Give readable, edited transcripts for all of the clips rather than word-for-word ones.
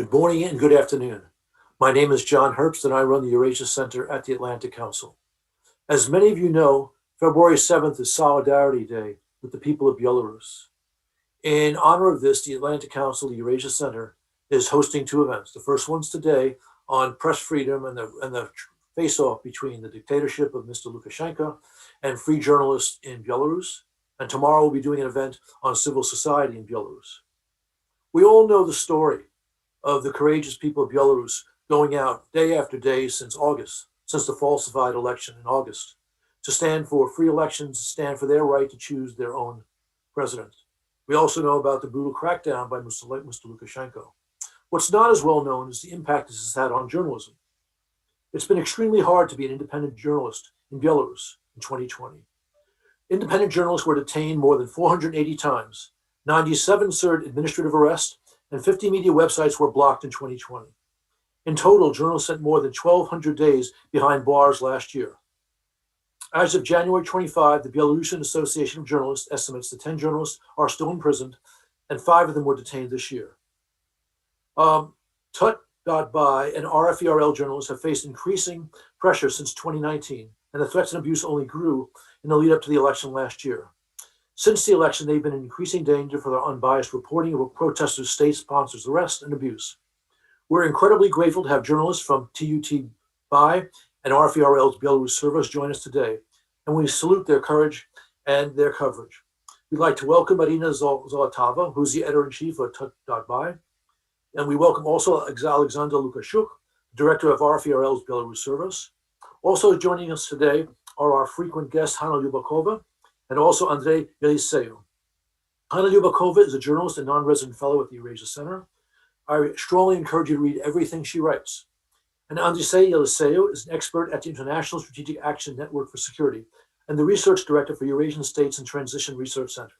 Good morning and good afternoon. My name is John Herbst and I run the Eurasia Center at the Atlantic Council. As many of you know, February 7th is Solidarity Day with the people of Belarus. In honor of this, the Atlantic Council, the Eurasia Center, is hosting two events. The first one's today on press freedom and the face-off between the dictatorship of Mr. Lukashenka and free journalists in Belarus. And tomorrow we'll be doing an event on civil society in Belarus. We all know the story of the courageous people of Belarus going out day after day since August, since the falsified election in August, to stand for free elections, to stand for their right to choose their own president. We also know about the brutal crackdown by Mr. Lukashenko. What's not as well known is the impact this has had on journalism. It's been extremely hard to be an independent journalist in Belarus in 2020. Independent journalists were detained more than 480 times. 97 served administrative arrest, and 50 media websites were blocked in 2020. In total, journalists spent more than 1,200 days behind bars last year. As of January 25, the Belarusian Association of Journalists estimates that 10 journalists are still imprisoned, and 5 of them were detained this year. Tut.by and RFERL journalists have faced increasing pressure since 2019, and the threats and abuse only grew in the lead up to the election last year. Since the election, they've been in increasing danger for their unbiased reporting of protesters' state-sponsors' arrest and abuse. We're incredibly grateful to have journalists from TUT-BY and RFERL's Belarus service join us today, and we salute their courage and their coverage. We'd like to welcome Marina Zolotava, who's the editor-in-chief of TUT.BY, and we welcome also Alyaksandr Lukashenka, director of RFERL's Belarus service. Also joining us today are our frequent guest, Hanna Lyubakova, and also Andrei Yeliseu. Hanna Lyubakova is a journalist and non-resident fellow at the Eurasia Center. I strongly encourage you to read everything she writes. And Andrei Yeliseu is an expert at the International Strategic Action Network for Security and the research director for Eurasian States and Transition Research Center.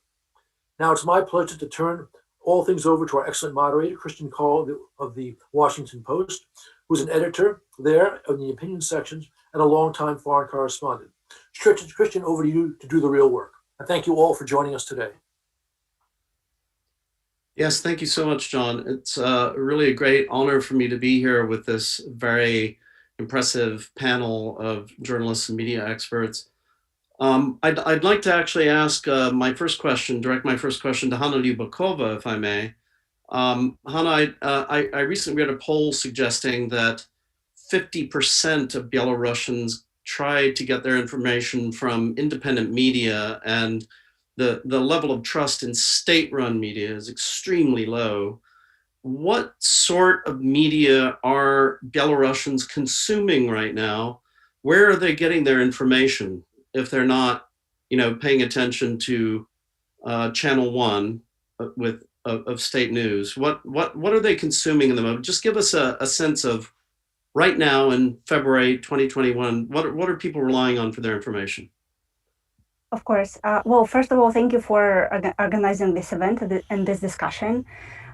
Now it's my pleasure to turn all things over to our excellent moderator, Christian Call of the Washington Post, who's an editor there in the opinion sections and a longtime foreign correspondent. Christian, over to you to do the real work. And thank you all for joining us today. Yes, thank you so much, John. It's really a great honor for me to be here with this very impressive panel of journalists and media experts. I'd like to actually ask direct my first question to Hanna Lyubakova, if I may. Hanna, I recently read a poll suggesting that 50% of Belarusians try to get their information from independent media, and the level of trust in state-run media is extremely low. What sort of media are Belarusians consuming right now? Where are they getting their information if they're not, paying attention to Channel 1 of state news? What are they consuming in the moment? Just give us a sense of right now in February 2021, what are people relying on for their information? Of course. Well, first of all, thank you for organizing this event and this discussion.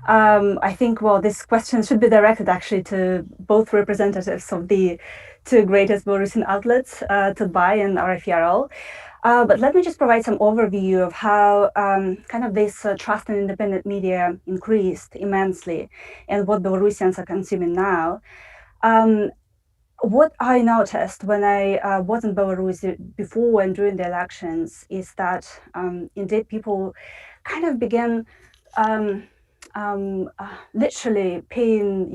I think, this question should be directed actually to both representatives of the two greatest Belarusian outlets, TUT.BY and RFERL. But let me just provide some overview of how this trust in independent media increased immensely and what Belarusians are consuming now. What I noticed when I was in Belarus before and during the elections is that indeed people kind of began literally paying,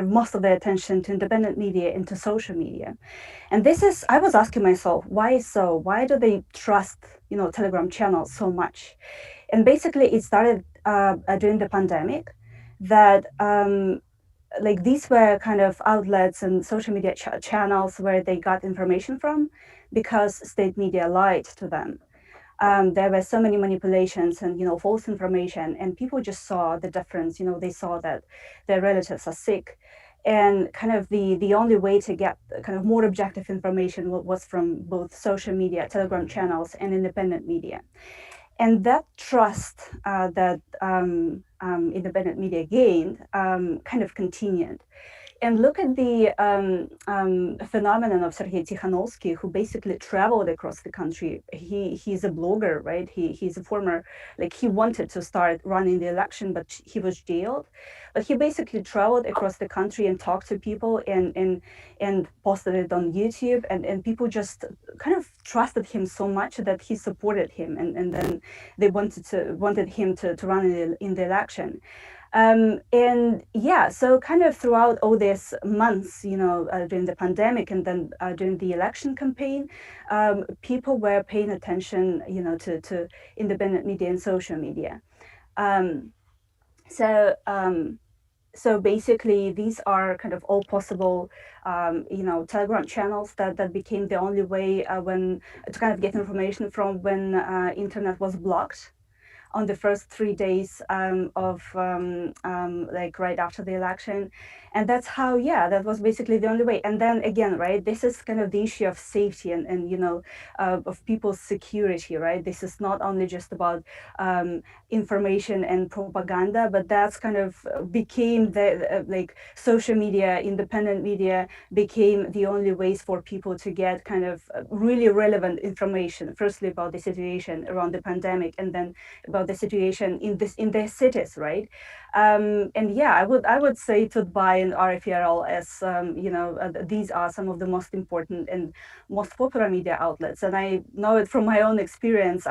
most of their attention to independent media and to social media. And I was asking myself, why so? Why do they trust, Telegram channels so much? And basically it started during the pandemic that these were kind of outlets and social media channels where they got information from because state media lied to them. There were so many manipulations and false information, and people just saw the difference. They saw that their relatives are sick, and kind of the only way to get kind of more objective information was from both social media, Telegram channels, and independent media. And that trust that independent media gained kind of continued. look at the phenomenon of Sergei Tikhanovsky, who basically traveled across the country. He's a blogger, right? He's a former, like, he wanted to start running the election, but he was jailed. But he basically traveled across the country and talked to people and posted it on YouTube, and people just kind of trusted him so much that he supported him, and then they wanted him to run in the election. And yeah, so kind of throughout all these months, during the pandemic and then during the election campaign, people were paying attention, to independent media and social media. So basically, these are kind of all possible, Telegram channels that became the only way to kind of get information from when internet was blocked on the first 3 days like right after the election. And that's how, that was basically the only way. And then again, right, this is kind of the issue of safety and of people's security, right? This is not only just about information and propaganda, but that's kind of became the like social media, independent media became the only ways for people to get kind of really relevant information, firstly about the situation around the pandemic, and then about the situation in their cities, right? And yeah, I would say Tutbay and RFRL as these are some of the most important and most popular media outlets. And I know it from my own experience.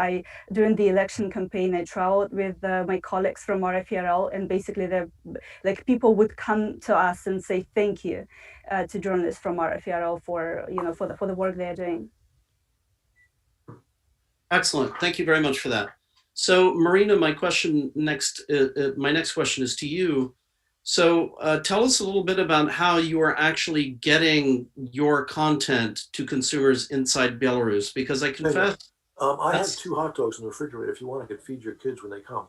During the election campaign, I traveled with my colleagues from RFRL, and basically like people would come to us and say thank you to journalists from RFRL for the work they're doing. Excellent. Thank you very much for that. So, Marina, my next question is to you. So, tell us a little bit about how you are actually getting your content to consumers inside Belarus, because I confess, I have 2 hot dogs in the refrigerator. If you want, I could feed your kids when they come.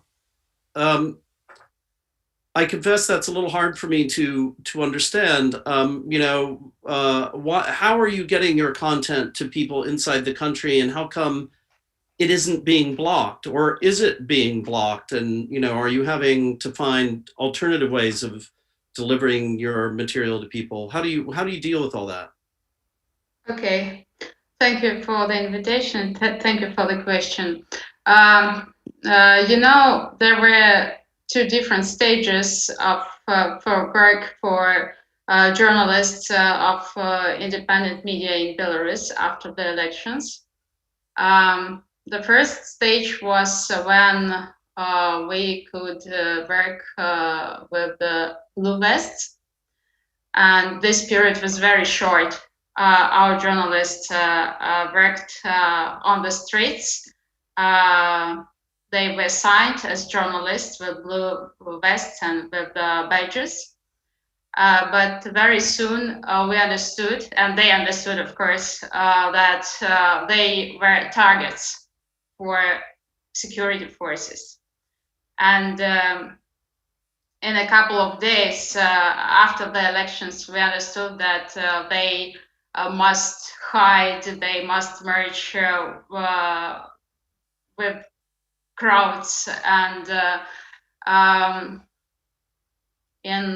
I confess that's a little hard for me to understand. How are you getting your content to people inside the country, and how come it isn't being blocked, or is it being blocked? And, are you having to find alternative ways of delivering your material to people? How do you deal with all that? Okay, thank you for the invitation. Thank you for the question. There were 2 different stages for work for journalists of independent media in Belarus after the elections. The first stage was when we could work with the blue vests, and this period was very short. Our journalists worked on the streets. They were signed as journalists with blue vests and with badges. But very soon we understood, and they understood, of course, that they were targets for security forces. And in a couple of days after the elections, we understood that they must hide, they must merge with crowds. And in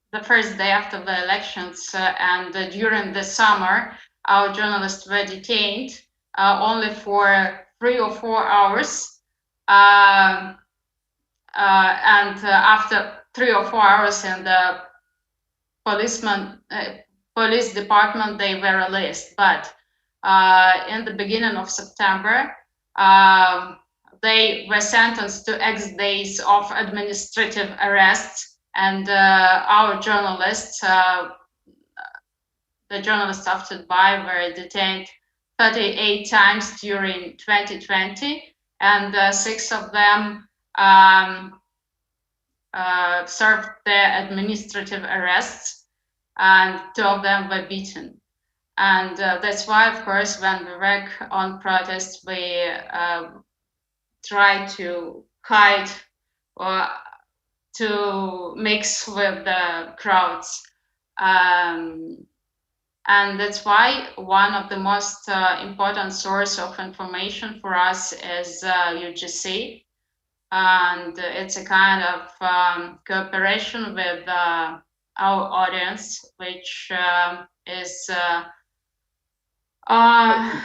the first day after the elections and during the summer, our journalists were detained only for 3 or 4 hours. And after 3 or 4 hours in the police department, they were released. But in the beginning of September, they were sentenced to X days of administrative arrests. And our journalists, the journalists of Tutbay, were detained 38 times during 2020, and 6 of them served their administrative arrests, and 2 of them were beaten. And that's why, of course, when we work on protests, we try to hide or to mix with the crowds. And that's why one of the most important source of information for us is UGC. And it's a kind of cooperation with our audience, which is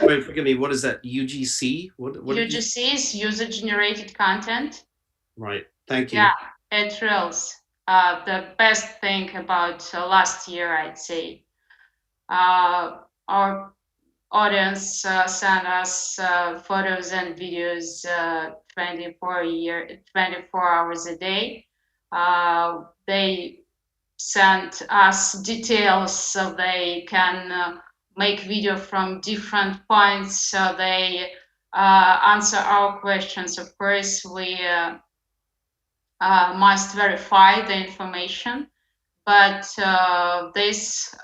Wait, forgive me. What is that? UGC? What did you? UGC is user-generated content. Right. Thank you. Yeah, it thrills. The best thing about last year, I'd say. Our audience sent us photos and videos 24 hours a day. They sent us details so they can make video from different points. So they answer our questions. Of course, we must verify the information, but this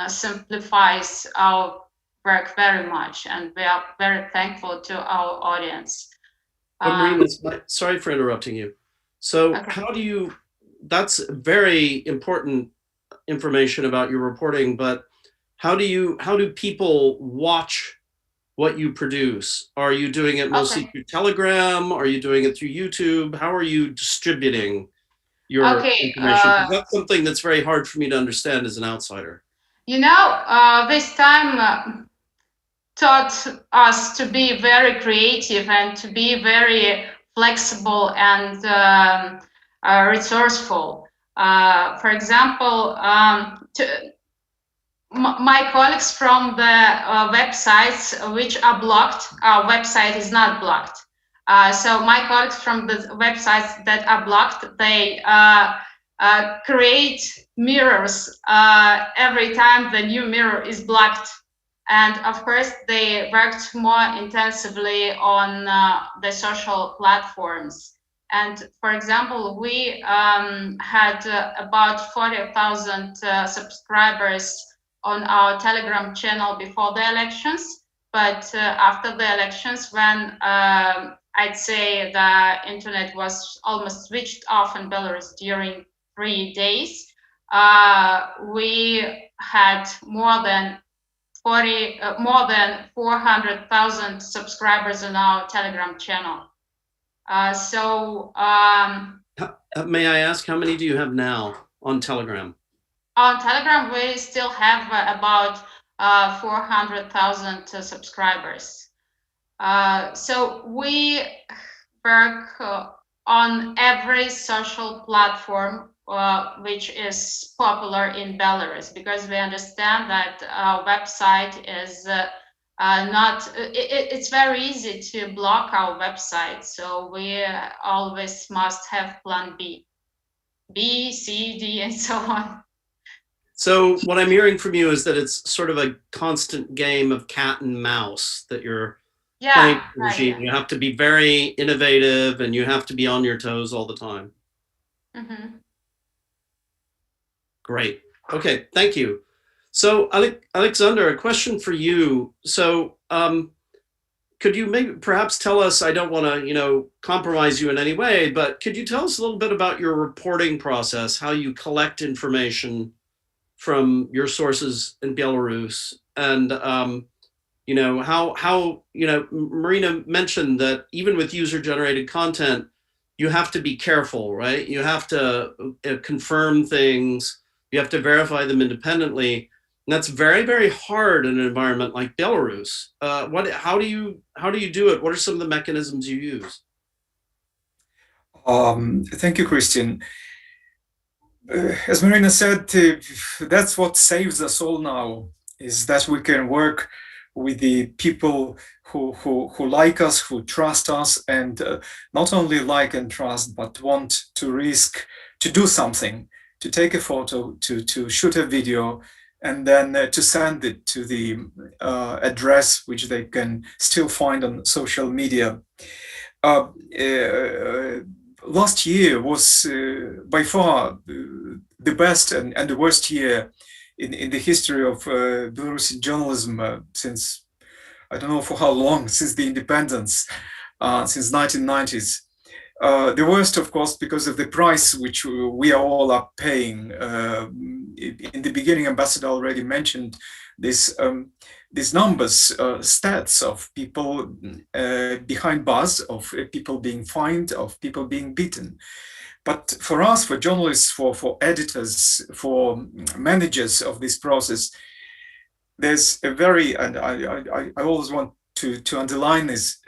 simplifies our work very much, and we are very thankful to our audience. Marina, sorry for interrupting you. So Okay. how do you, that's very important information about your reporting, but how do people watch what you produce? Are you doing it mostly through Telegram? Are you doing it through YouTube? How are you distributing your information? That's something that's very hard for me to understand as an outsider. You know, this time taught us to be very creative and to be very flexible and resourceful. For example, my colleagues from the websites which are blocked, our website is not blocked. So my colleagues from the websites that are blocked, they create mirrors every time the new mirror is blocked. And of course, they worked more intensively on the social platforms. And for example, we had about 40,000 subscribers on our Telegram channel before the elections. But after the elections, when I'd say the internet was almost switched off in Belarus during 3 days, we had more than 400,000 subscribers on our Telegram channel. May I ask, how many do you have now on Telegram? On Telegram, we still have about 400,000 subscribers. So we work on every social platform which is popular in Belarus, because we understand that our website is it's very easy to block our website. So we always must have plan B, C, D, and so on. So what I'm hearing from you is that it's sort of a constant game of cat and mouse that you're playing with the regime. Right. You have to be very innovative and you have to be on your toes all the time. Mm-hmm. Great. Okay, thank you. So Alyaksandr, a question for you. So could you maybe perhaps tell us, I don't want to, compromise you in any way, but could you tell us a little bit about your reporting process, how you collect information from your sources in Belarus, and how Marina mentioned that even with user-generated content, you have to be careful, right? You have to confirm things. You have to verify them independently. And that's very, very hard in an environment like Belarus. How do you do it? What are some of the mechanisms you use? Thank you, Christian. As Marina said, that's what saves us all now, is that we can work with the people who like us, who trust us, and not only like and trust, but want to risk to do something, to take a photo, to shoot a video, and then to send it to the address which they can still find on social media. Last year was by far the best and the worst year in the history of Belarusian journalism since, I don't know for how long, since the independence, since 1990s. The worst, of course, because of the price which we are all paying. In the beginning, Ambassador already mentioned this. These numbers, stats of people behind bars, of people being fined, of people being beaten. But for us, for journalists, for editors, for managers of this process, there's a very, and I always want to underline this,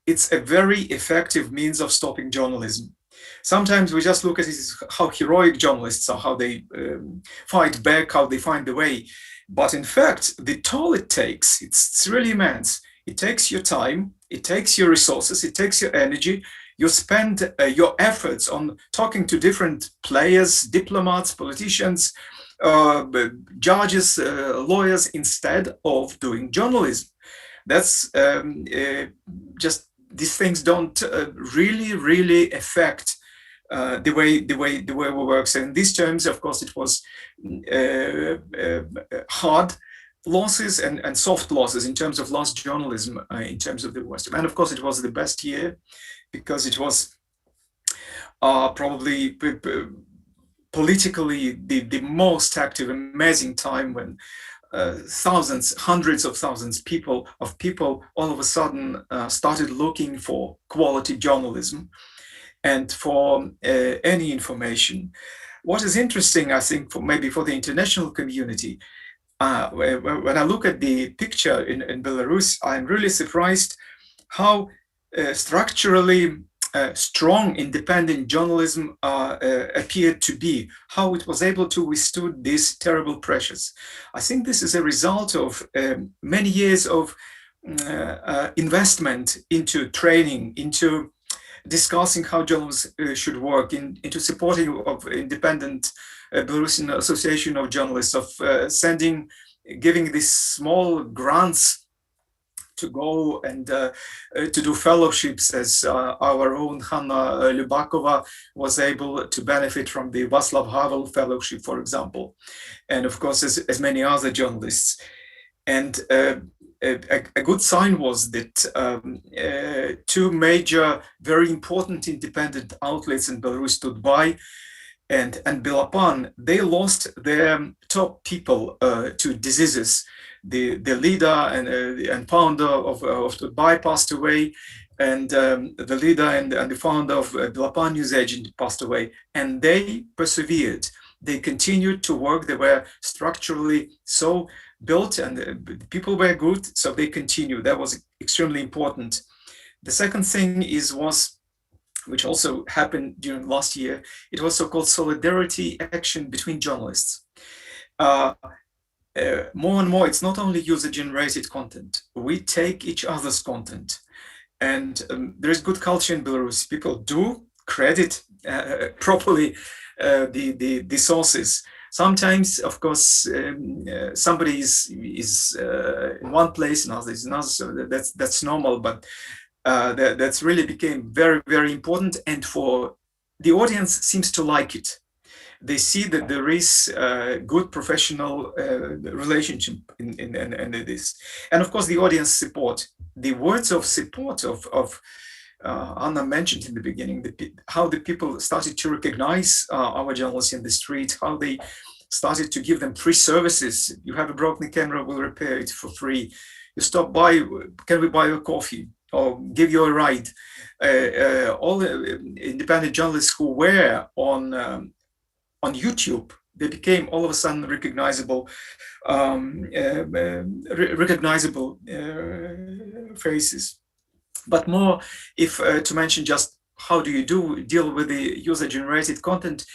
it's a very effective means of stopping journalism. Sometimes we just look at it as how heroic journalists are, how they fight back, how they find the way. But in fact, the toll it takes, it's really immense. It takes your time, it takes your resources, it takes your energy. You spend your efforts on talking to different players, diplomats, politicians, judges, lawyers, instead of doing journalism. That's just, these things don't really affect the way we work. So in these terms, of course, it was hard losses and soft losses in terms of lost journalism in terms of the West. And of course, it was the best year because it was probably politically the most active, amazing time when thousands, hundreds of thousands of people all of a sudden started looking for quality journalism and for any information. What is interesting, I think, maybe for the international community, when I look at the picture in Belarus, I'm really surprised how structurally strong independent journalism appeared to be, how it was able to withstand these terrible pressures. I think this is a result of many years of investment into training, into discussing how journalists should work, into supporting of independent Belarusian Association of Journalists, of giving these small grants to go and to do fellowships, as our own Hanna Lubakova was able to benefit from the Václav Havel Fellowship, for example, and of course, as many other journalists. And a good sign was that two major, very important independent outlets in Belarus stood by, and Belapan, they lost their top people to diseases. The leader and founder of Dubai passed away, and the leader and the founder of Belapan News Agent passed away, and they persevered. They continued to work. They were structurally so built, and the people were good, so they continued. That was extremely important. The second thing was, which also happened during last year, it was so-called solidarity action between journalists. More and more, it's not only user-generated content. We take each other's content. And there is good culture in Belarus. People do credit properly the sources. Sometimes, of course, somebody is in one place and others in another, so that's normal, but that's really became very, very important. And for the audience seems to like it. They see that there is a good professional relationship in this. And of course, the audience support. The words of support of Anna mentioned in the beginning, how the people started to recognize our journalists in the street, how they started to give them free services. You have a broken camera, we'll repair it for free. You stop by, can we buy you a coffee? Or give you a ride. All the independent journalists who were on YouTube, they became all of a sudden recognizable faces. But more, if to mention just how do you deal with the user-generated content,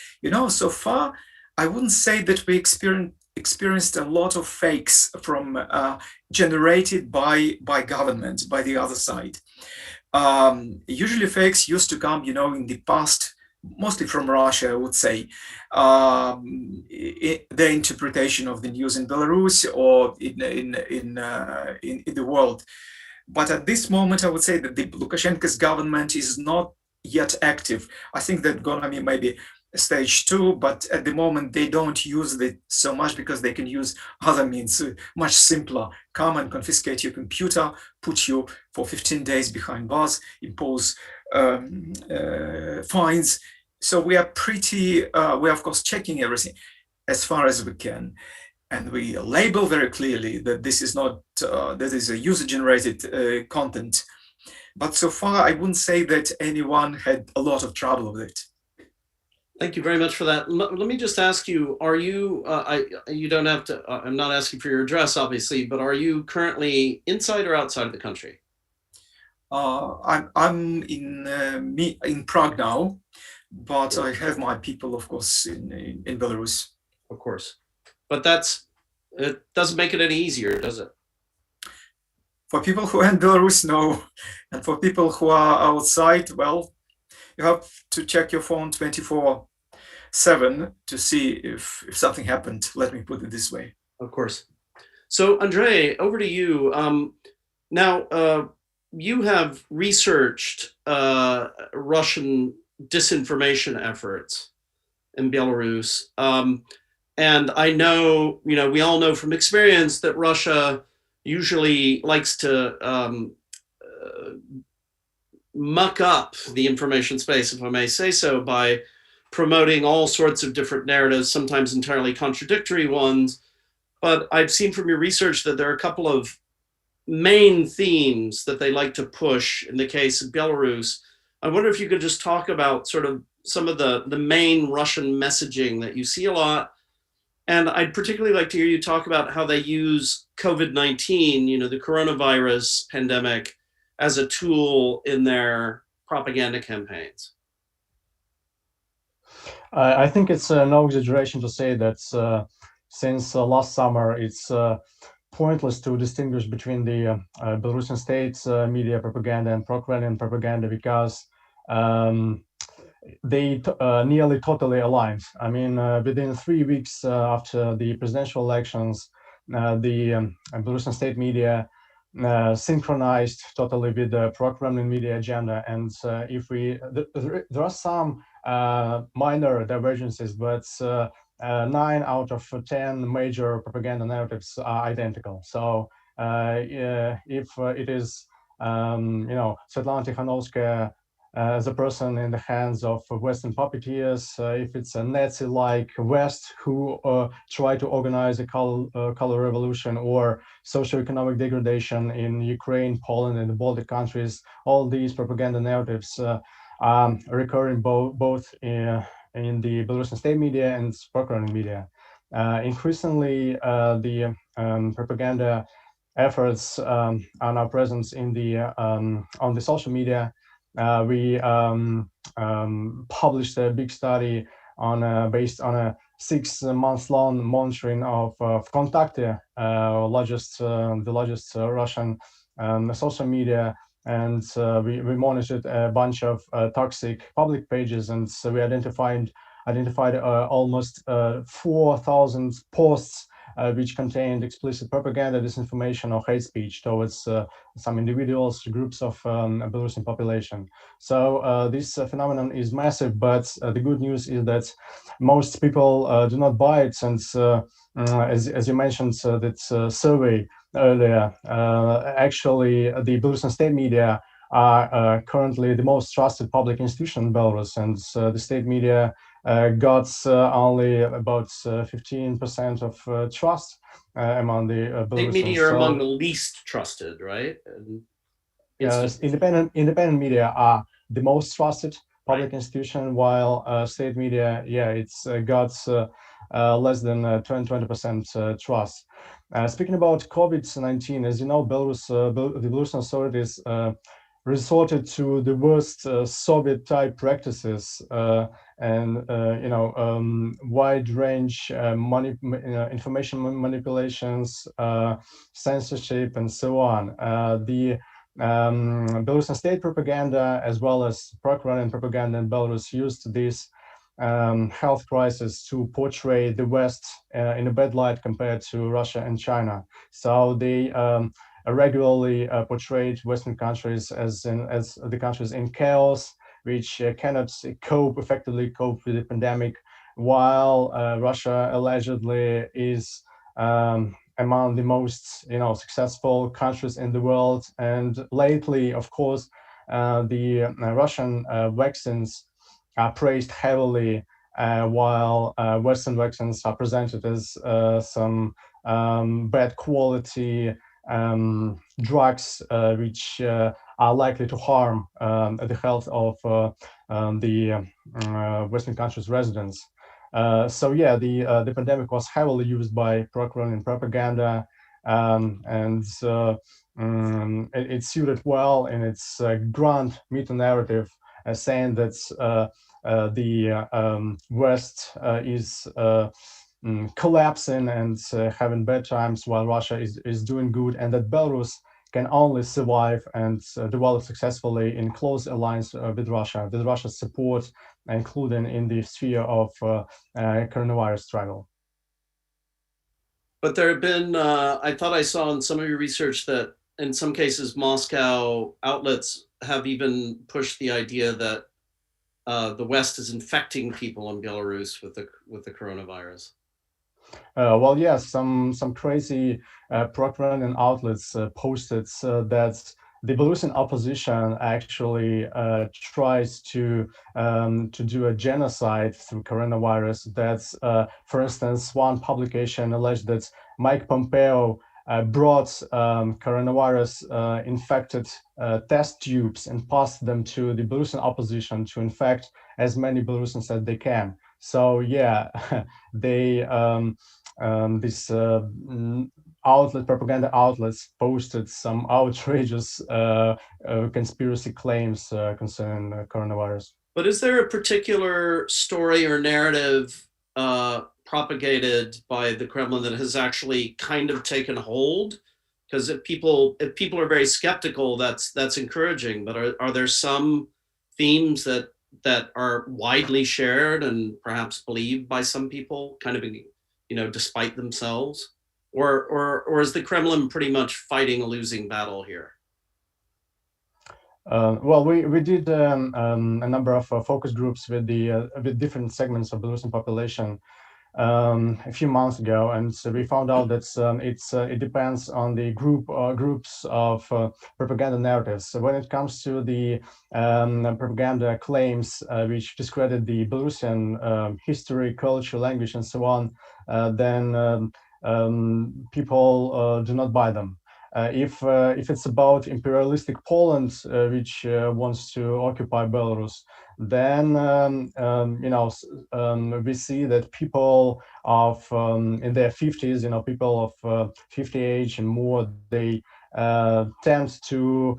so far, I wouldn't say that we experienced a lot of fakes from generated by government, by the other side. Usually fakes used to come, in the past, mostly from Russia, I would say, the interpretation of the news in Belarus or in the world. But at this moment, I would say that the Lukashenko's government is not yet active. I think that gonna be maybe stage 2, but at the moment they don't use it so much because they can use other means, much simpler. Come and confiscate your computer, put you for 15 days behind bars, impose fines. So we are we are of course checking everything as far as we can. And we label very clearly that this is not, that is a user-generated content. But so far, I wouldn't say that anyone had a lot of trouble with it. Thank you very much for that. Let me just ask you, are you, you don't have to, I'm not asking for your address, obviously, but are you currently inside or outside of the country? I'm in Prague now, but I have my people, of course, in Belarus. Of course. But it doesn't make it any easier, does it? For people who are in Belarus, no. And for people who are outside, well, you have to check your phone 24/7 to see if something happened. Let me put it this way. Of course. So, Andrei, over to you. Now, you have researched Russian disinformation efforts in Belarus. And I know, we all know from experience that Russia usually likes to muck up the information space, if I may say so, by promoting all sorts of different narratives, sometimes entirely contradictory ones. But I've seen from your research that there are a couple of main themes that they like to push in the case of Belarus. I wonder if you could just talk about sort of some of the main Russian messaging that you see a lot. And I'd particularly like to hear you talk about how they use COVID-19, the coronavirus pandemic, as a tool in their propaganda campaigns. I think it's no exaggeration to say that since last summer, it's pointless to distinguish between the Belarusian state's media propaganda and pro-Kremlin propaganda, because they nearly totally aligned. I mean, within 3 weeks after the presidential elections, the Belarusian state media synchronized totally with the pro-Kremlin media agenda. And if there are some minor divergences, but 9 out of 10 major propaganda narratives are identical. So if it is, Svetlana Tikhanovskaya as a person in the hands of Western puppeteers, if it's a Nazi-like West who try to organize a color revolution, or socioeconomic degradation in Ukraine, Poland, and the Baltic countries, all these propaganda narratives are recurring both in the Belarusian state media and pro-Kremlin media. Increasingly, the propaganda efforts are now present in on the social media. We published a big study based on a 6-month-long monitoring of Vkontakte, the largest Russian social media, and we monitored a bunch of toxic public pages, and so we identified almost 4,000 posts which contained explicit propaganda, disinformation, or hate speech towards some individuals, groups of Belarusian population. So this phenomenon is massive, but the good news is that most people do not buy it, and as you mentioned, that survey earlier, actually the Belarusian state media are currently the most trusted public institution in Belarus, and the state media got only about 15% of trust among the Belarusians. State media are among the least trusted, right? Independent media are the most trusted public institution, while state media, it's got less than 20% trust. Speaking about COVID-19, as you know, the Belarusian authorities resorted to the worst Soviet-type practices and wide range information manipulations, censorship, and so on. The Belarusian state propaganda, as well as pro-Kremlin propaganda in Belarus, used this health crisis to portray the West in a bad light compared to Russia and China. So they regularly portrayed Western countries as the countries in chaos, which cannot effectively cope with the pandemic, while Russia allegedly is among the most successful countries in the world. And lately, of course, the Russian vaccines are praised heavily, while Western vaccines are presented as some bad quality drugs which are likely to harm the health of the Western countries' residents. So yeah, the pandemic was heavily used by pro-Kremlin propaganda, and it suited well in its grand meta-narrative, saying that the West is collapsing and having bad times while Russia is doing good, and that Belarus can only survive and develop successfully in close alliance with Russia's support, including in the sphere of coronavirus struggle. But there have been, I thought I saw in some of your research that in some cases, Moscow outlets have even pushed the idea that the West is infecting people in Belarus with the coronavirus. Well, yes, some crazy pro-Kremlin outlets posted that the Belarusian opposition actually tries to do a genocide through coronavirus. That's, for instance, one publication alleged that Mike Pompeo brought coronavirus infected test tubes and passed them to the Belarusian opposition to infect as many Belarusians as they can. So yeah, they this propaganda outlets posted some outrageous conspiracy claims concerning coronavirus. But is there a particular story or narrative propagated by the Kremlin that has actually kind of taken hold? Because if people are very skeptical, that's encouraging. But are there some themes that are widely shared and perhaps believed by some people, kind of, despite themselves, or is the Kremlin pretty much fighting a losing battle here? Well, we did a number of focus groups with different segments of Belarusian population a few months ago, and so we found out that it depends on the groups of propaganda narratives. So when it comes to the propaganda claims which discredit the Belarusian history, culture, language, and so on, then people do not buy them. If it's about imperialistic Poland, which wants to occupy Belarus, then we see that people of in their 50s, people of 50 age and more, they tend to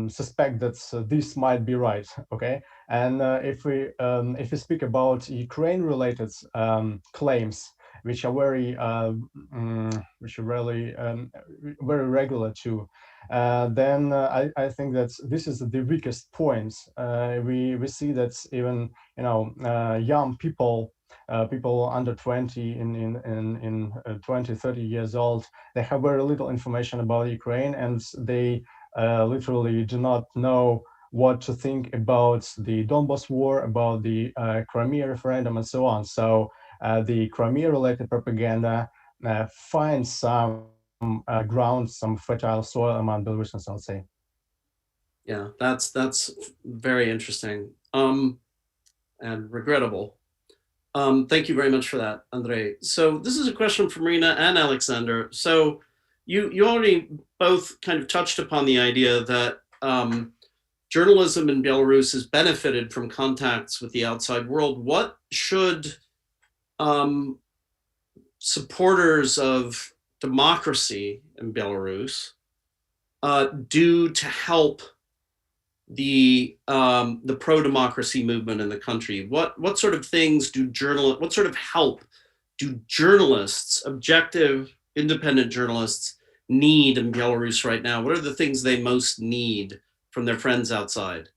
suspect that this might be right. Okay, and if we speak about Ukraine-related claims, which are very very regular too, then I think that this is the weakest point. We see that even young people, people under 20 in 20, 30 years old, they have very little information about Ukraine, and they literally do not know what to think about the Donbas war, about the Crimea referendum, and so on. So the Crimea-related propaganda finds some ground, some fertile soil among Belarusians, I'll say. Yeah, that's very interesting and regrettable. Thank you very much for that, Andrei. So this is a question from Marina and Alexander. So you already both kind of touched upon the idea that journalism in Belarus has benefited from contacts with the outside world. What should supporters of democracy in Belarus do to help the pro-democracy movement in the country? What sort of things what sort of help do journalists, objective, independent journalists, need in Belarus right now? What are the things they most need from their friends outside?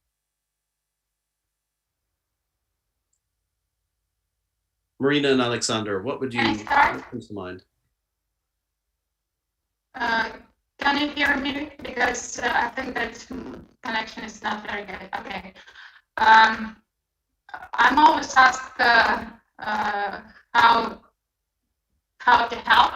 Marina and Alexander, what would you come to mind? Can you hear me? Because I think that connection is not very good. Okay. I'm always asked how to help,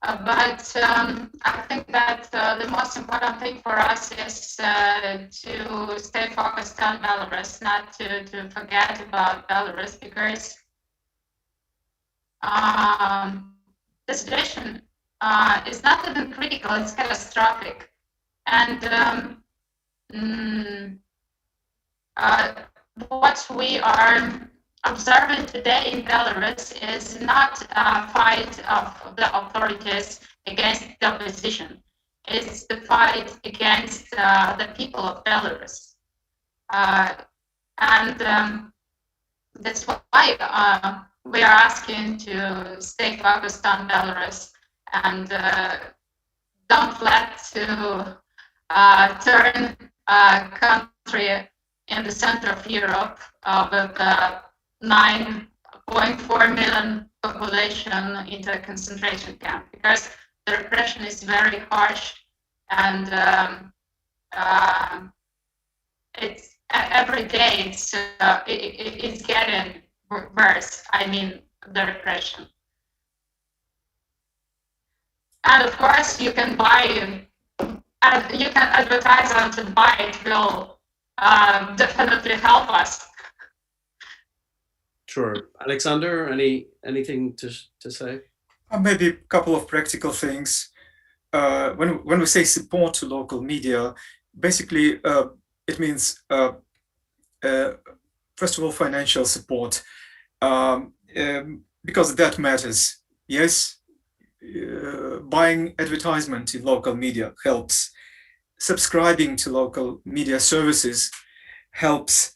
but I think that the most important thing for us is to stay focused on Belarus, not to forget about Belarus, because the situation is not even critical, it's catastrophic. And what we are observing today in Belarus is not a fight of the authorities against the opposition. It's the fight against the people of Belarus. And that's why we are asking to stay focused on Belarus and don't let to turn a country in the center of Europe with 9.4 million population into a concentration camp, because the repression is very harsh, and it's every day it's getting worse. I mean, the repression. And of course, you can buy, you can advertise on to buy. It will definitely help us. Sure. Alyaksandr, anything to say? Maybe a couple of practical things. When we say support to local media, basically it means first of all financial support, because that matters. Yes, buying advertisement in local media helps. Subscribing to local media services helps.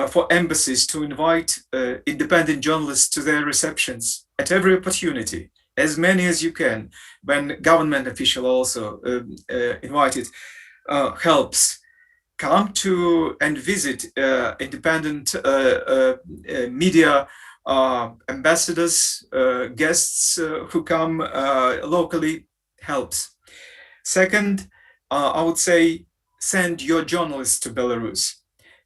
For embassies to invite independent journalists to their receptions at every opportunity, as many as you can. When government official also invited, helps. Come to and visit independent media ambassadors, guests who come locally, helps. Second, I would say send your journalists to Belarus.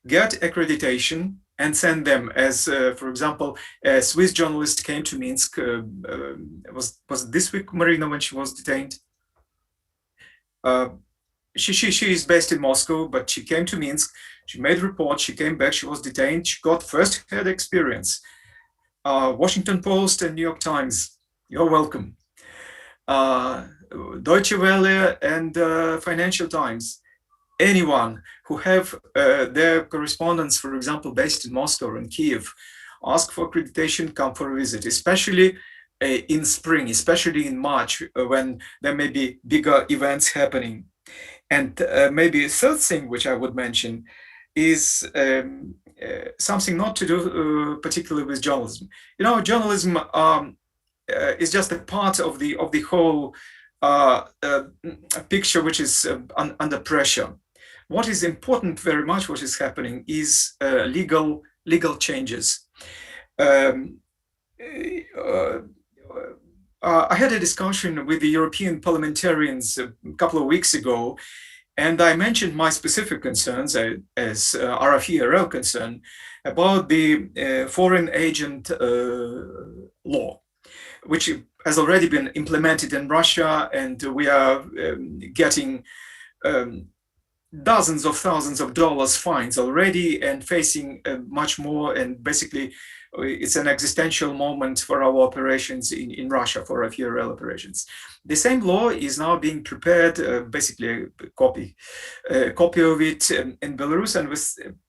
Get accreditation and send them. As for example, a Swiss journalist came to Minsk. Was this week, Marina, when she was detained? She is based in Moscow, but she came to Minsk. She made a report. She came back. She was detained. She got first-hand experience. Washington Post and New York Times, you're welcome. Deutsche Welle and Financial Times. Anyone who have their correspondents, for example, based in Moscow or in Kiev, ask for accreditation, come for a visit, especially in spring, especially in March, when there may be bigger events happening. And maybe a third thing which I would mention is something not to do particularly with journalism. You know, journalism is just a part of the whole picture which is under pressure. What is important very much, what is happening, is legal changes. I had a discussion with the European parliamentarians a couple of weeks ago, and I mentioned my specific concerns as RFE-RL concern about the foreign agent law, which has already been implemented in Russia, and we are getting dozens of thousands of dollars fines already and facing much more. And basically, it's an existential moment for our operations in Russia, for our RFE-RL operations. The same law is now being prepared, basically a copy of it in Belarus, and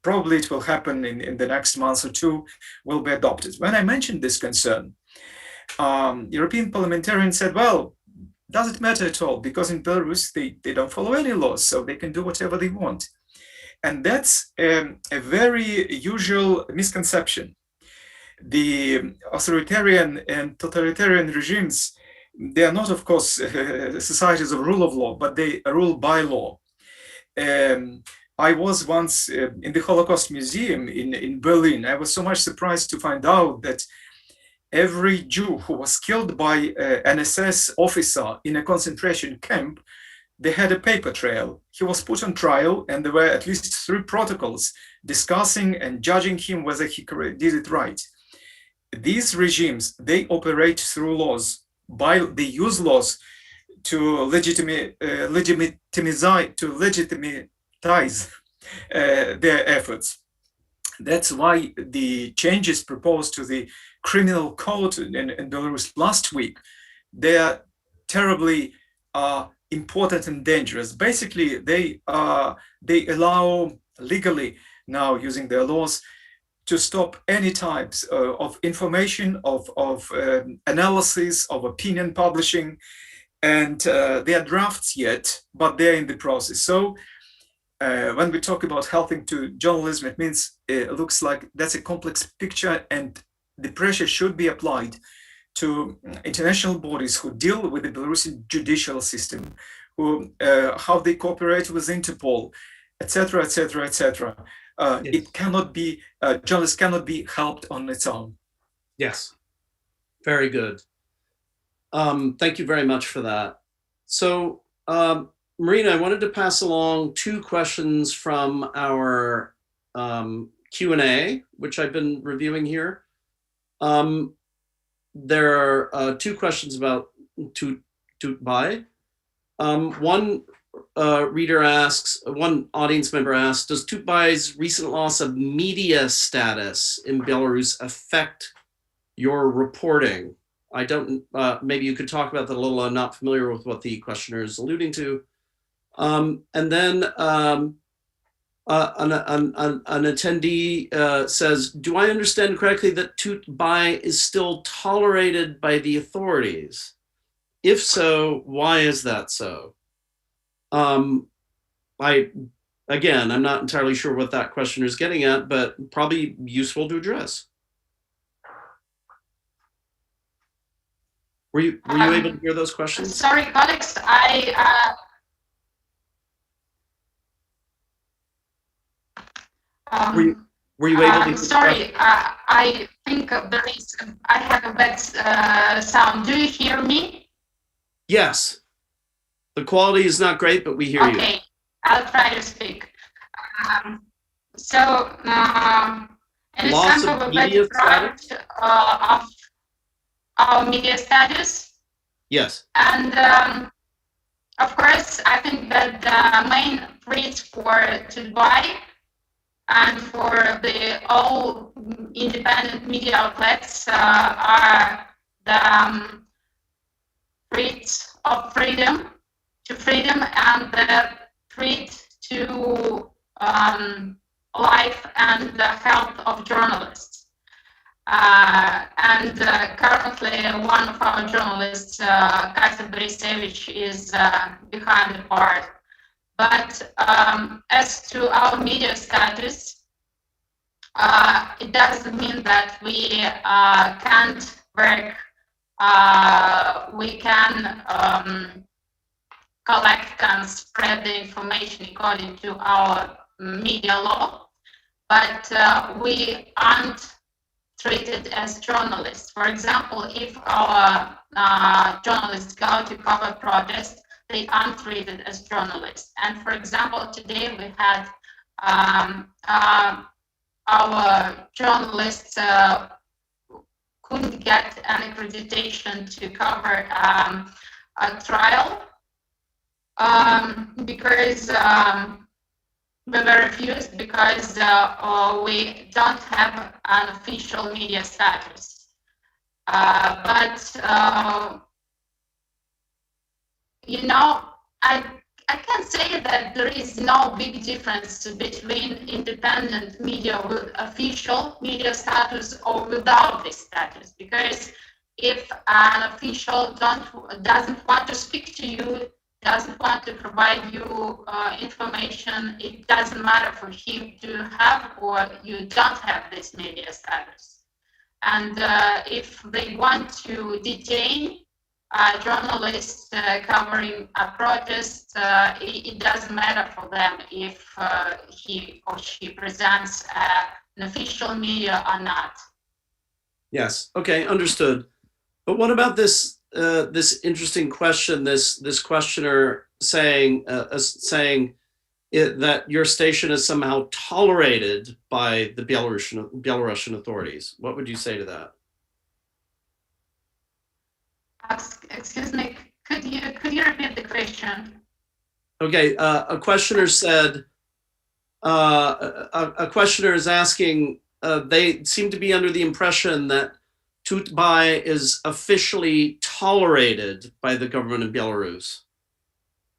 probably it will happen in the next month or two, will be adopted. When I mentioned this concern, European parliamentarians said, well, does it matter at all? Because in Belarus, they don't follow any laws, so they can do whatever they want. And that's a very usual misconception. The authoritarian and totalitarian regimes, they are not, of course, societies of rule of law, but they rule by law. I was once in the Holocaust Museum in Berlin. I was so much surprised to find out that every Jew who was killed by an SS officer in a concentration camp, they had a paper trail. He was put on trial, and there were at least 3 protocols discussing and judging him whether he did it right. These regimes, they operate through laws. They use laws to legitimize their efforts. That's why the changes proposed to the criminal code in Belarus last week, they are terribly important and dangerous. Basically, they allow legally now, using their laws, to stop any types of information, of analysis, of opinion publishing, and they are drafts yet, but they're in the process. So when we talk about helping to journalism, it means it looks like that's a complex picture, and the pressure should be applied to international bodies who deal with the Belarusian judicial system, who how they cooperate with Interpol, etc., etc., etc. Yes. It cannot be, journalists cannot be helped on its own. Yes, very good. Thank you very much for that. So, Marina, I wanted to pass along 2 questions from our Q&A, which I've been reviewing here. There are 2 questions about Tutbai. One reader asks, one audience member asks, does Tutbai's recent loss of media status in Belarus affect your reporting? I don't, maybe you could talk about that a little. I'm not familiar with what the questioner is alluding to. And then an attendee says, do I understand correctly that Tutbai is still tolerated by the authorities? If so, why is that so? Again, I'm not entirely sure what that questioner is getting at, but probably useful to address. Were you able to hear those questions? Sorry, colleagues, Were you able to? Sorry, I think I have a bad sound. Do you hear me? Yes. The quality is not great, but we hear you. Okay, I'll try to speak. An Loss example of of media a product of our media status. Yes. And of course, I think that the main threat for Tutbai and for the all independent media outlets are the threats of freedom and the threat to life and the health of journalists. And currently, one of our journalists, Katya Borisevich, is behind the bars. But as to our media status, it doesn't mean that we can't work. We can collect and spread the information according to our media law, but we aren't treated as journalists. For example, if our journalists go to cover protests, they aren't treated as journalists. And for example, today we had our journalists couldn't get an accreditation to cover a trial because we were refused because we don't have an official media status. You know, I can say that there is no big difference between independent media with official media status or without this status, because if an official doesn't want to speak to you, doesn't want to provide you information, it doesn't matter for him to have or you don't have this media status. And if they want to detain journalists covering a protest, it doesn't matter for them if he or she presents an official media or not. Yes. Okay. Understood. But what about this this interesting question? This questioner saying that your station is somehow tolerated by the Belarusian authorities. What would you say to that? Excuse me, could you repeat the question? Okay, a questioner said, a questioner is asking, they seem to be under the impression that Tutbai is officially tolerated by the government of Belarus.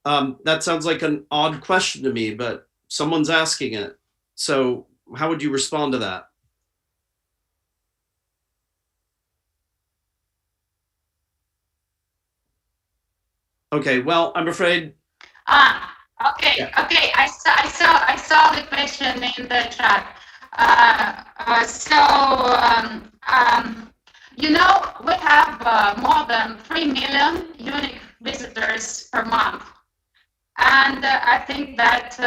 That sounds like an odd question to me, but someone's asking it. So how would you respond to that? Okay, well, I'm afraid. Okay, Yeah. okay. I saw the question in the chat. You know, we have more than 3 million unique visitors per month, and I think that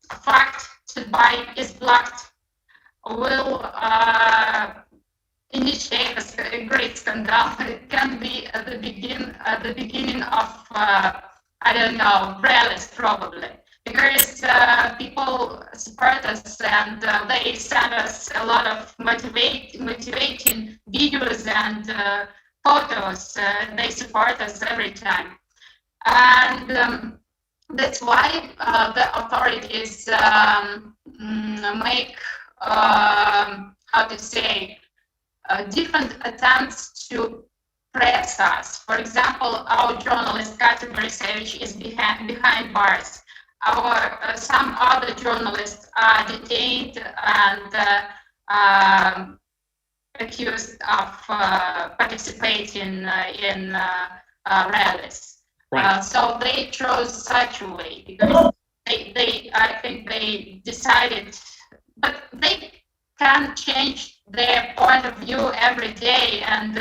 the fact to buy is blocked will initiate a great scandal. It can be at the beginning of I don't know, rallies probably, because people support us and they send us a lot of motivating videos and photos. They support us every time, and that's why the authorities make how to say different attempts to press us. For example, our journalist Katya Borisevich is behind bars. Our some other journalists are detained and accused of participating in rallies. Right. So they chose such a way because I think they decided, but they can change their point of view every day, and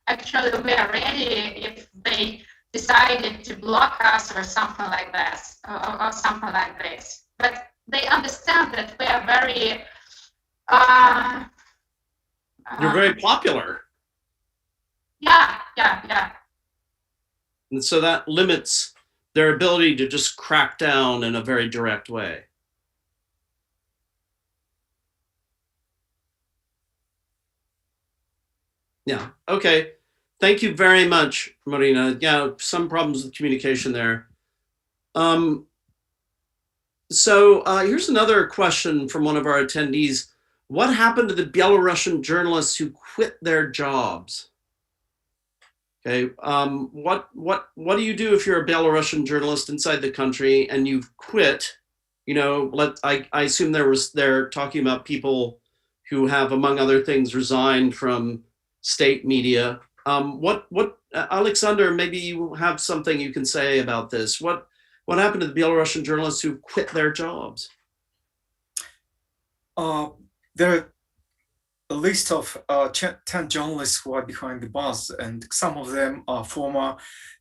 actually we are ready if they decided to block us or something like this, or something like this. But they understand that we are very You're very popular. Yeah. And so that limits their ability to just crack down in a very direct way. Yeah, okay. Thank you very much, Marina. Yeah, some problems with communication there. So here's another question from one of our attendees. What happened to the Belarusian journalists who quit their jobs? Okay, what do you do if you're a Belarusian journalist inside the country and you've quit? You know, I assume they're talking about people who have, among other things, resigned from state media. Alyaksandr, maybe you have something you can say about this. What happened to the Belarusian journalists who quit their jobs? There are a list of 10 journalists who are behind the bars, and some of them are former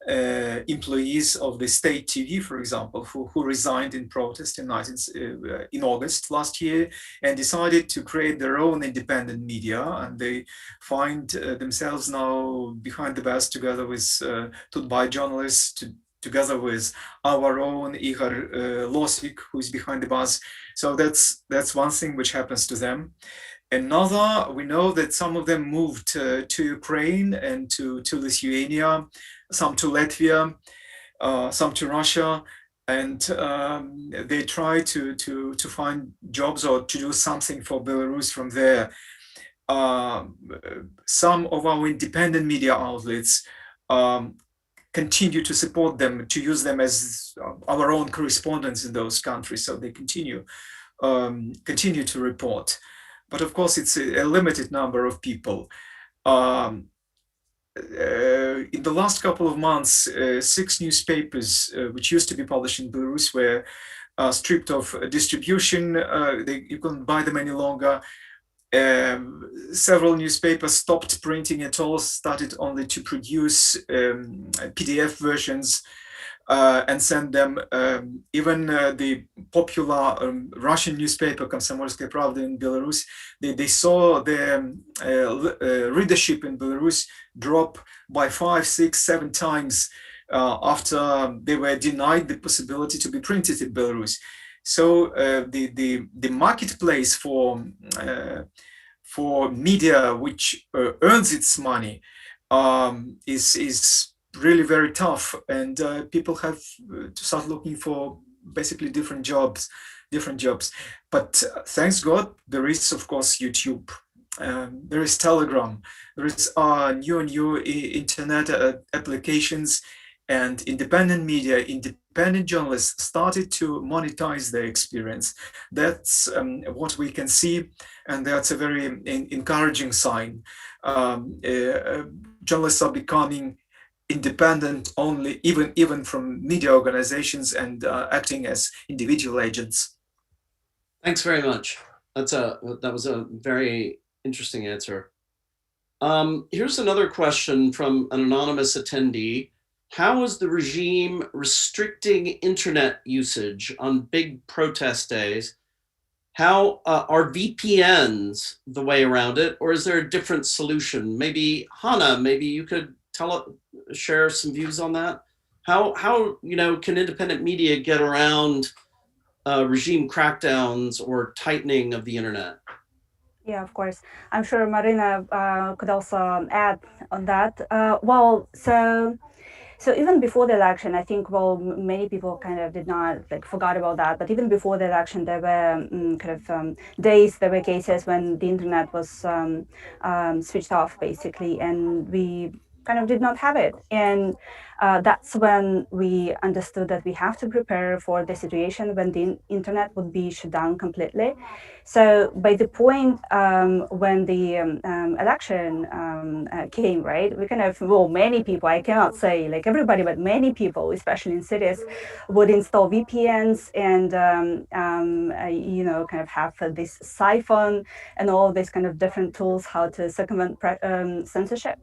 employees of the state TV, for example, who resigned in protest in August last year and decided to create their own independent media, and they find themselves now behind the bars together with Tutbay journalists, together with our own Igor Losik, who is behind the bars. So that's one thing which happens to them. Another, we know that some of them moved to Ukraine and to Lithuania, some to Latvia, some to Russia, and they try to find jobs or to do something for Belarus from there. Some of our independent media outlets continue to support them, to use them as our own correspondents in those countries, so they continue to report. But of course, it's a limited number of people. In the last couple of months, 6 newspapers which used to be published in Belarus were stripped of distribution. You couldn't buy them any longer. Several newspapers stopped printing at all, started only to produce PDF versions and send them. Even the popular Russian newspaper Komsomolskaya Pravda in Belarus, they saw their readership in Belarus drop by 5, 6, 7 times after they were denied the possibility to be printed in Belarus. So the marketplace for media which earns its money is really very tough, and people have to start looking for basically different jobs. But thanks God, there is of course YouTube, there is Telegram, there is new internet applications, and independent media, independent journalists started to monetize their experience. That's what we can see, and that's a very encouraging sign. Journalists are becoming independent only, even from media organizations, and acting as individual agents. Thanks very much. That was a very interesting answer. Here's another question from an anonymous attendee. How is the regime restricting internet usage on big protest days? How are VPNs the way around it, or is there a different solution? Maybe Hannah, maybe you could share some views on that. How can independent media get around regime crackdowns or tightening of the internet? Yeah, of course. I'm sure Marina could also add on that. So even before the election, I think, many people kind of did not forgot about that. But even before the election, there were days, there were cases when the internet was switched off, basically, and we kind of did not have it. And that's when we understood that we have to prepare for the situation when the internet would be shut down completely. So by the point when the election came, right, we kind of, many people, I cannot say like everybody, but many people, especially in cities, would install VPNs and, kind of have this siphon and all these kind of different tools how to circumvent censorship.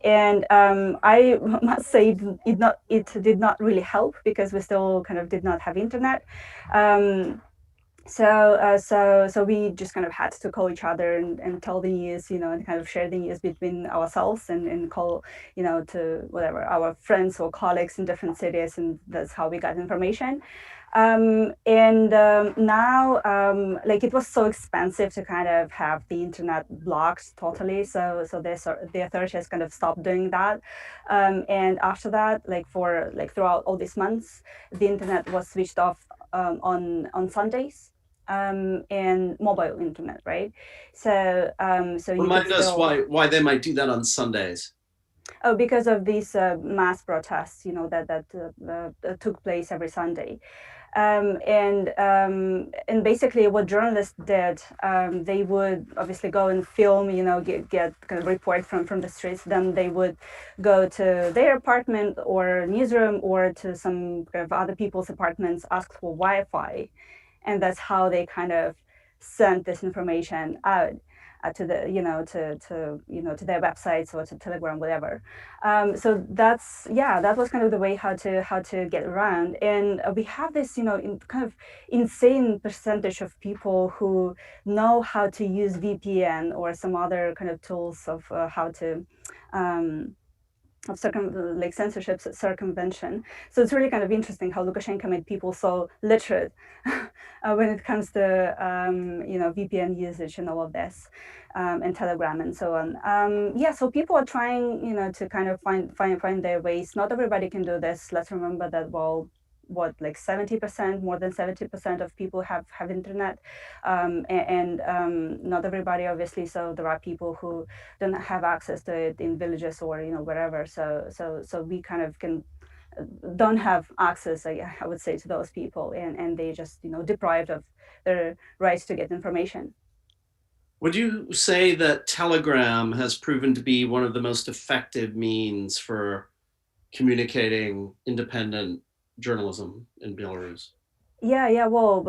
And I must say it did not really help because we still kind of did not have internet. So we just kind of had to call each other and tell the news, and kind of share the news between ourselves and call, to whatever, our friends or colleagues in different cities, and that's how we got information. Now, it was so expensive to kind of have the internet blocked totally. So the authorities kind of stopped doing that. And after that, throughout all these months, the internet was switched off on Sundays. And mobile internet, right? So remind us why they might do that on Sundays. Oh, because of these mass protests, that took place every Sunday. And basically what journalists did, they would obviously go and film, get kind of report from the streets. Then they would go to their apartment or newsroom or to some kind of other people's apartments, ask for Wi-Fi. And that's how they kind of sent this information out to the, to their websites or to Telegram, whatever. So that was kind of the way how to get around. And we have this, kind of insane percentage of people who know how to use VPN or some other kind of tools of how to censorship, circumvention. So it's really kind of interesting how Lukashenko made people so literate when it comes to VPN usage and all of this, and Telegram and so on. So people are trying to kind of find their ways. Not everybody can do this. Let's remember that 70%, more than 70% of people have internet, and not everybody, obviously. So there are people who don't have access to it in villages or wherever. So we kind of don't have access, I would say, to those people, and they just deprived of their rights to get information. Would you say that Telegram has proven to be one of the most effective means for communicating independent journalism in Belarus? Yeah. Well,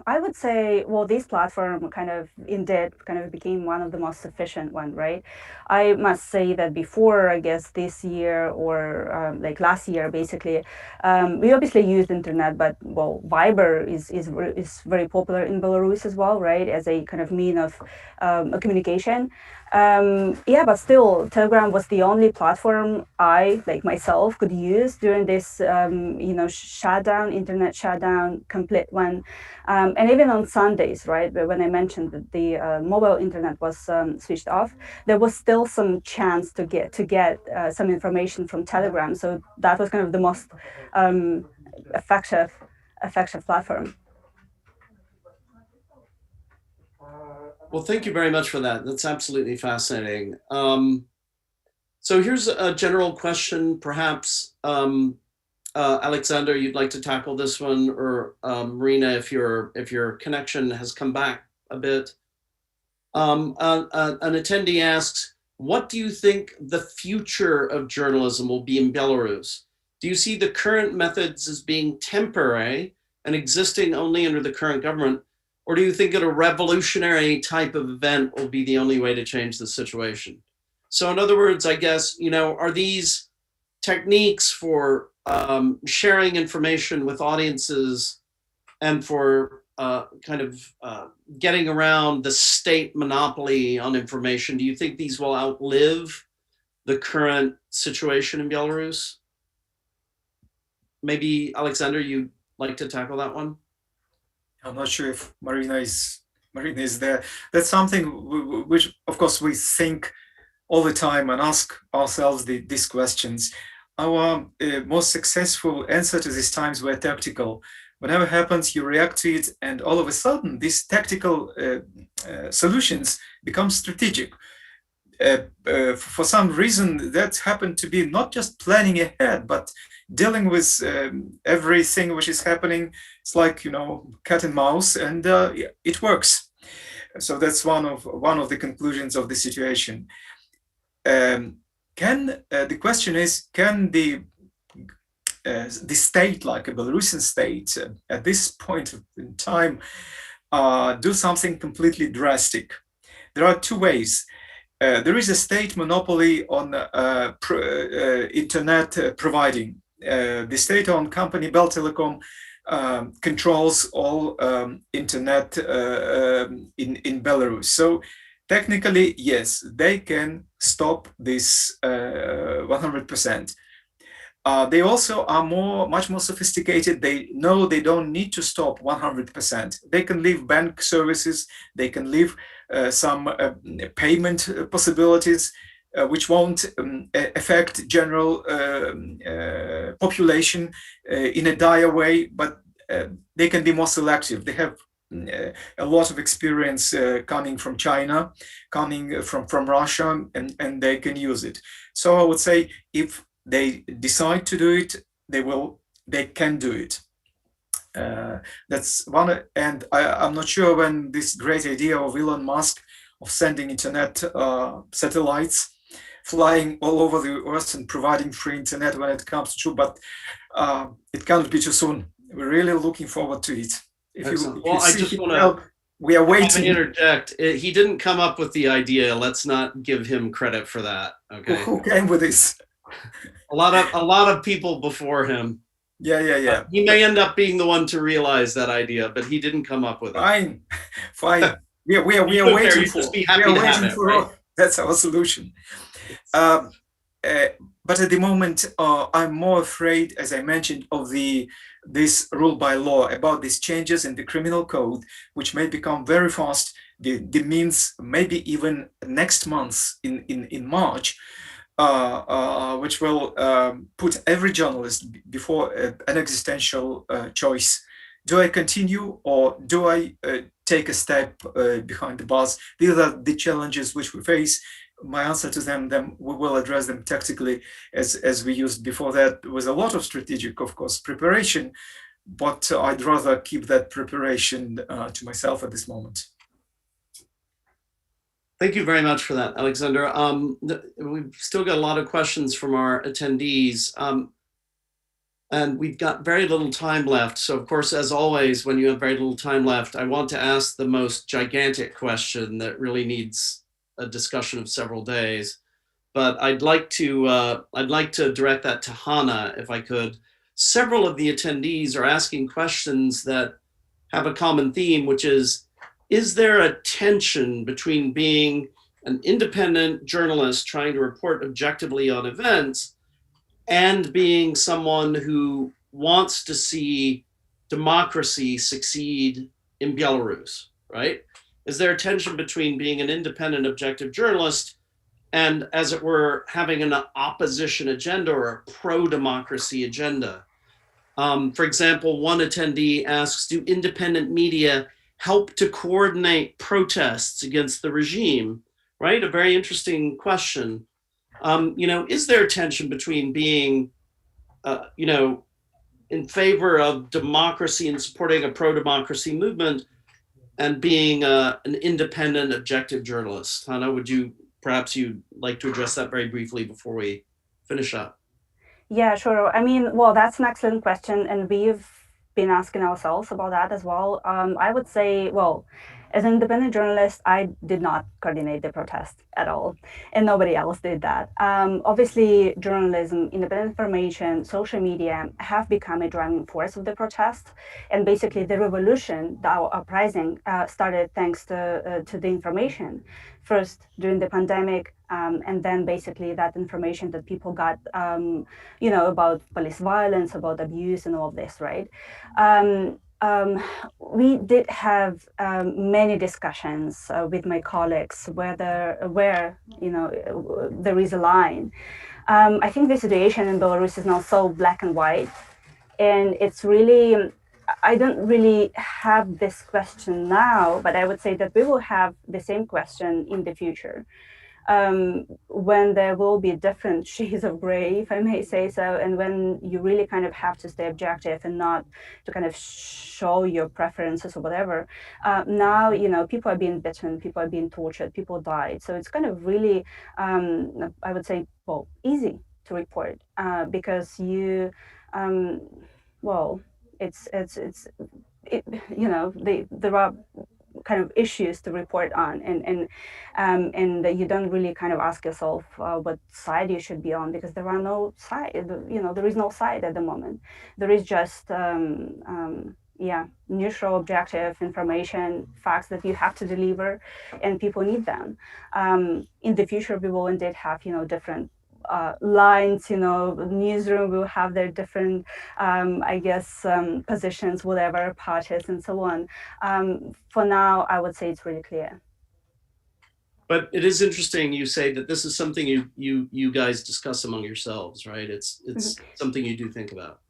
I would say, this platform kind of became one of the most efficient one, right? I must say that before, I guess this year or last year, basically, we obviously used internet, but Viber is very popular in Belarus as well, right? As a kind of mean of communication. But still, Telegram was the only platform I, myself, could use during this, internet shutdown, complete one. And even on Sundays, right, when I mentioned that the mobile internet was switched off, there was still some chance to get some information from Telegram. So that was kind of the most effective platform. Well, thank you very much for that. That's absolutely fascinating. So here's a general question, perhaps, Alexander, you'd like to tackle this one, or Marina, if your connection has come back a bit. An attendee asks, what do you think the future of journalism will be in Belarus? Do you see the current methods as being temporary and existing only under the current government? Or do you think that a revolutionary type of event will be the only way to change the situation? So in other words, I guess, are these techniques for sharing information with audiences and for getting around the state monopoly on information, do you think these will outlive the current situation in Belarus? Maybe, Alexander, you'd like to tackle that one? I'm not sure if Marina is there. That's something which, of course, we think all the time and ask ourselves these questions. Our most successful answer to these times were tactical. Whatever happens, you react to it, and all of a sudden, these tactical solutions become strategic. For some reason, that happened to be not just planning ahead, but dealing with everything which is happening. It's like, cat and mouse, and it works. So that's one of the conclusions of the situation. The question is, can the state, like a Belarusian state, at this point in time, do something completely drastic? There are two ways. There is a state monopoly on internet providing. The state-owned company Bell Telecom controls all internet in Belarus. So technically, yes, they can stop this 100%. They also are much more sophisticated. They know they don't need to stop 100%. They can leave bank services. They can leave some payment possibilities, which won't affect general population in a dire way, but they can be more selective. They have a lot of experience coming from China, coming from Russia, and they can use it. So I would say, if they decide to do it, they can do it. That's one. And I'm not sure when this great idea of Elon Musk of sending internet satellites flying all over the earth and providing free internet, when it comes to, but it can't be too soon. We're really looking forward to it. We are waiting. Interject. He didn't come up with the idea. Let's not give him credit for that. Okay. Who came with this? A lot of people before him. Yeah. He may end up being the one to realize that idea, but he didn't come up with it. Fine. We are waiting for. That's our solution. But at the moment, I'm more afraid, as I mentioned, of this rule by law, about these changes in the criminal code, which may become very fast. The means maybe even next month in March, which will put every journalist before an existential choice. Do I continue, or do I take a step behind the bars? These are the challenges which we face. My answer to them, we will address them tactically, as we used before that, with a lot of strategic, of course, preparation, but I'd rather keep that preparation to myself at this moment. Thank you very much for that, Alexander. We've still got a lot of questions from our attendees, and we've got very little time left. So of course, as always, when you have very little time left, I want to ask the most gigantic question that really needs a discussion of several days. But I'd like to direct that to Hannah, if I could. Several of the attendees are asking questions that have a common theme, which is there a tension between being an independent journalist trying to report objectively on events and being someone who wants to see democracy succeed in Belarus, right? Is there a tension between being an independent, objective journalist and, as it were, having an opposition agenda or a pro-democracy agenda? For example, one attendee asks, do independent media help to coordinate protests against the regime, right? A very interesting question. Is there a tension between being, in favor of democracy and supporting a pro-democracy movement and being an independent, objective journalist? Hannah, perhaps you'd like to address that very briefly before we finish up? Yeah, sure. I mean, well, that's an excellent question, and we've been asking ourselves about that as well. I would say, well, as an independent journalist, I did not coordinate the protest at all, and nobody else did that. Obviously, journalism, independent information, social media have become a driving force of the protest, and basically the revolution, the uprising, started thanks to the information. First, during the pandemic, and then basically that information that people got, about police violence, about abuse, and all of this, right? We did have many discussions with my colleagues where there is a line. I think the situation in Belarus is now so black and white, and it's really, I don't really have this question now, but I would say that we will have the same question in the future. When there will be different shades of gray, if I may say so, and when you really kind of have to stay objective and not to kind of show your preferences or whatever. Now, people are being beaten, people are being tortured, people died. So it's kind of really, I would say, well, easy to report because there are kind of issues to report on, and you don't really kind of ask yourself what side you should be on, because there are no side. There is no side at the moment. There is just neutral, objective information, facts that you have to deliver, and people need them. In the future, we will indeed have different lines, newsroom will have their different, positions, whatever, parties, and so on. For now, I would say it's really clear. But it is interesting you say that this is something you guys discuss among yourselves, right? It's something you do think about.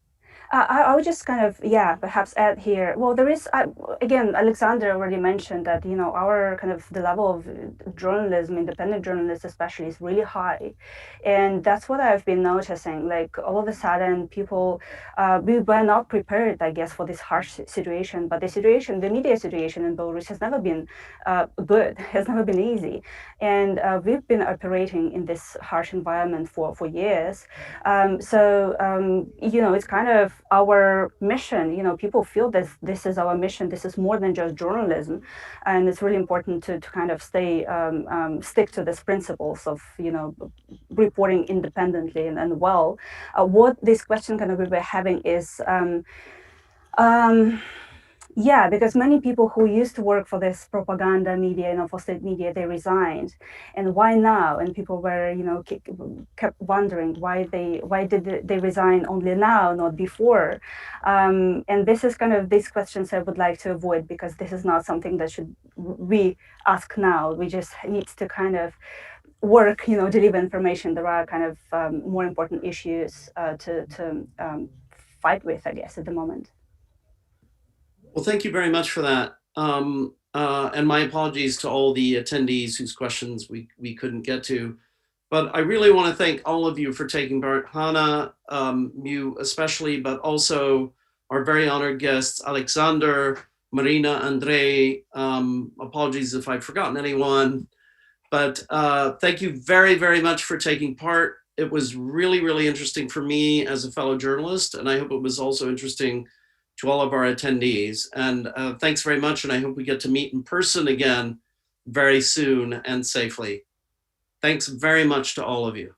I would just kind of, perhaps add here. Well, there is, again, Alyaksandr already mentioned that, our kind of the level of journalism, independent journalists especially, is really high. And that's what I've been noticing. Like, all of a sudden, people, we were not prepared, I guess, for this harsh situation. But the media situation in Belarus has never been good, has never been easy. And we've been operating in this harsh environment for years. It's kind of our mission. People feel this is our mission. This is more than just journalism, and it's really important to kind of stick to these principles of reporting independently and well. What this question kind of we were having is. Because many people who used to work for this propaganda media, for state media, they resigned. And why now? And people were, kept wondering why did they resign only now, not before? And this is kind of these questions I would like to avoid, because this is not something that we ask now. We just need to kind of work, deliver information. There are kind of more important issues to fight with, I guess, at the moment. Well, thank you very much for that. And my apologies to all the attendees whose questions we couldn't get to. But I really want to thank all of you for taking part. Hannah, you especially, but also our very honored guests, Alyaksandr, Marina, Andrei. Apologies if I've forgotten anyone. But thank you very, very much for taking part. It was really, really interesting for me as a fellow journalist, and I hope it was also interesting to all of our attendees. And thanks very much, and I hope we get to meet in person again very soon and safely. Thanks very much to all of you.